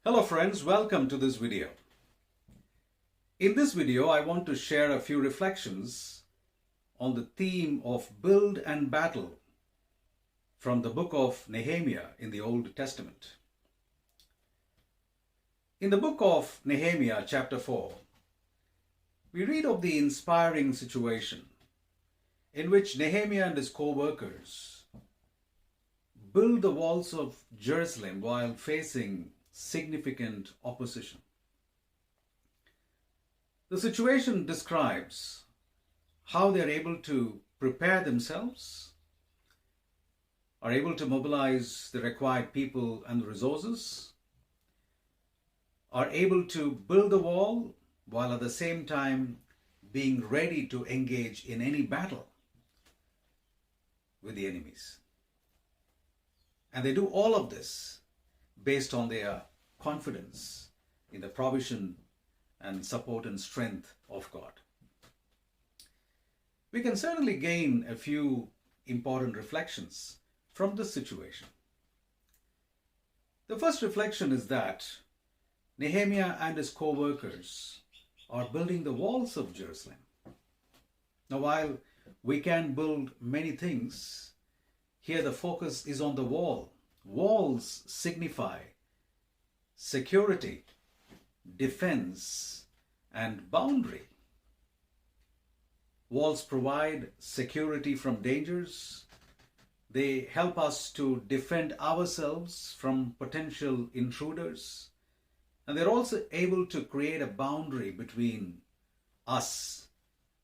Hello friends, welcome to this video. In this video, I want to share a few reflections on the theme of build and battle from the book of Nehemiah in the Old Testament. In the book of Nehemiah, chapter 4, we read of the inspiring situation in which Nehemiah and his co-workers build the walls of Jerusalem while facing significant opposition. The situation describes how they are able to prepare themselves, are able to mobilize the required people and resources, are able to build the wall while at the same time being ready to engage in any battle with the enemies. And they do all of this based on their confidence in the provision and support and strength of God. We can certainly gain a few important reflections from this situation. The first reflection is that Nehemiah and his co-workers are building the walls of Jerusalem. Now, while we can build many things, here the focus is on the wall. Walls signify security, defense, and boundary. Walls provide security from dangers. They help us to defend ourselves from potential intruders. And they're also able to create a boundary between us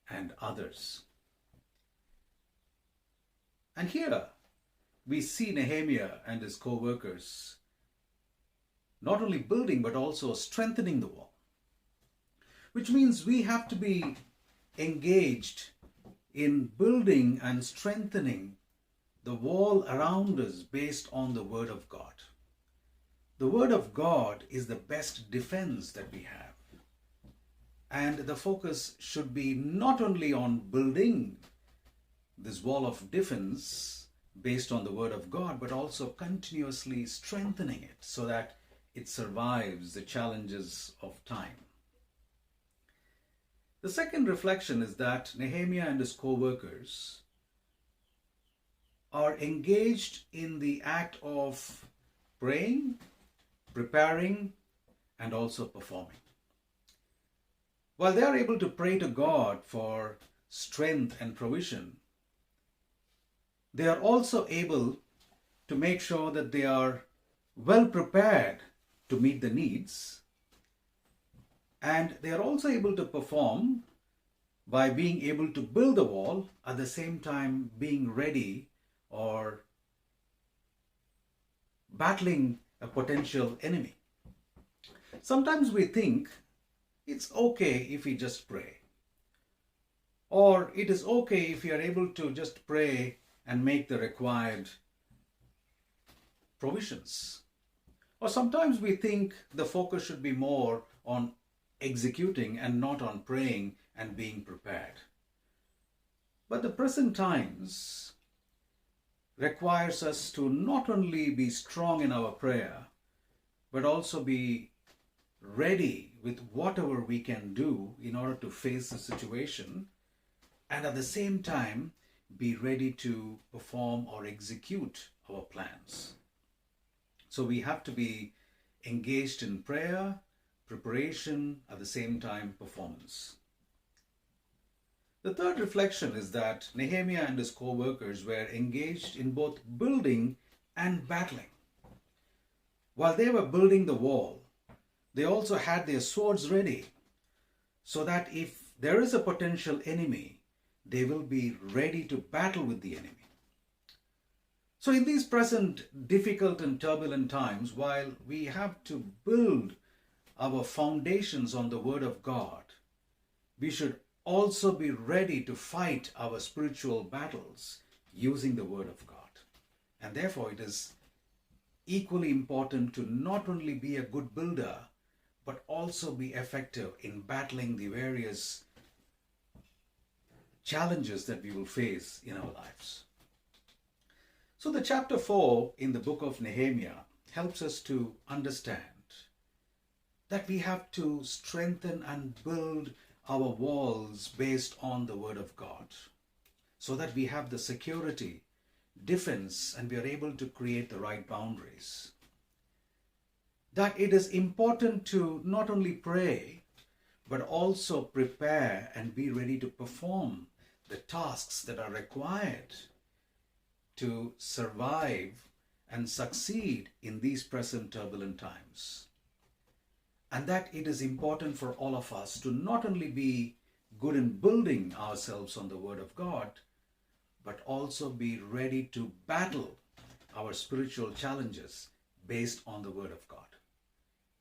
and others. And here we see Nehemiah and his co-workers not only building but also strengthening the wall, which means we have to be engaged in building and strengthening the wall around us based on the Word of God. The Word of God is the best defense that we have. And the focus should be not only on building this wall of defense based on the Word of God, but also continuously strengthening it so that it survives the challenges of time. The second reflection is that Nehemiah and his co-workers are engaged in the act of praying, preparing, and also performing. While they are able to pray to God for strength and provision, they are also able to make sure that they are well prepared to meet the needs, and they are also able to perform by being able to build the wall at the same time being ready or battling a potential enemy. Sometimes we think it's okay if we just pray, or it is okay if we are able to just pray and make the required provisions. Or sometimes we think the focus should be more on executing and not on praying and being prepared. But the present times requires us to not only be strong in our prayer, but also be ready with whatever we can do in order to face the situation, and at the same time be ready to perform or execute our plans. So we have to be engaged in prayer, preparation, at the same time performance. The third reflection is that Nehemiah and his co-workers were engaged in both building and battling. While they were building the wall, they also had their swords ready so that if there is a potential enemy, they will be ready to battle with the enemy. So in these present difficult and turbulent times, while we have to build our foundations on the Word of God, we should also be ready to fight our spiritual battles using the Word of God. And therefore it is equally important to not only be a good builder, but also be effective in battling the various challenges that we will face in our lives. So the chapter 4 in the book of Nehemiah helps us to understand that we have to strengthen and build our walls based on the Word of God, so that we have the security, defense, and we are able to create the right boundaries. That it is important to not only pray, but also prepare and be ready to perform the tasks that are required to survive and succeed in these present turbulent times. And that it is important for all of us to not only be good in building ourselves on the Word of God, but also be ready to battle our spiritual challenges based on the Word of God.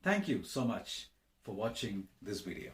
Thank you so much for watching this video.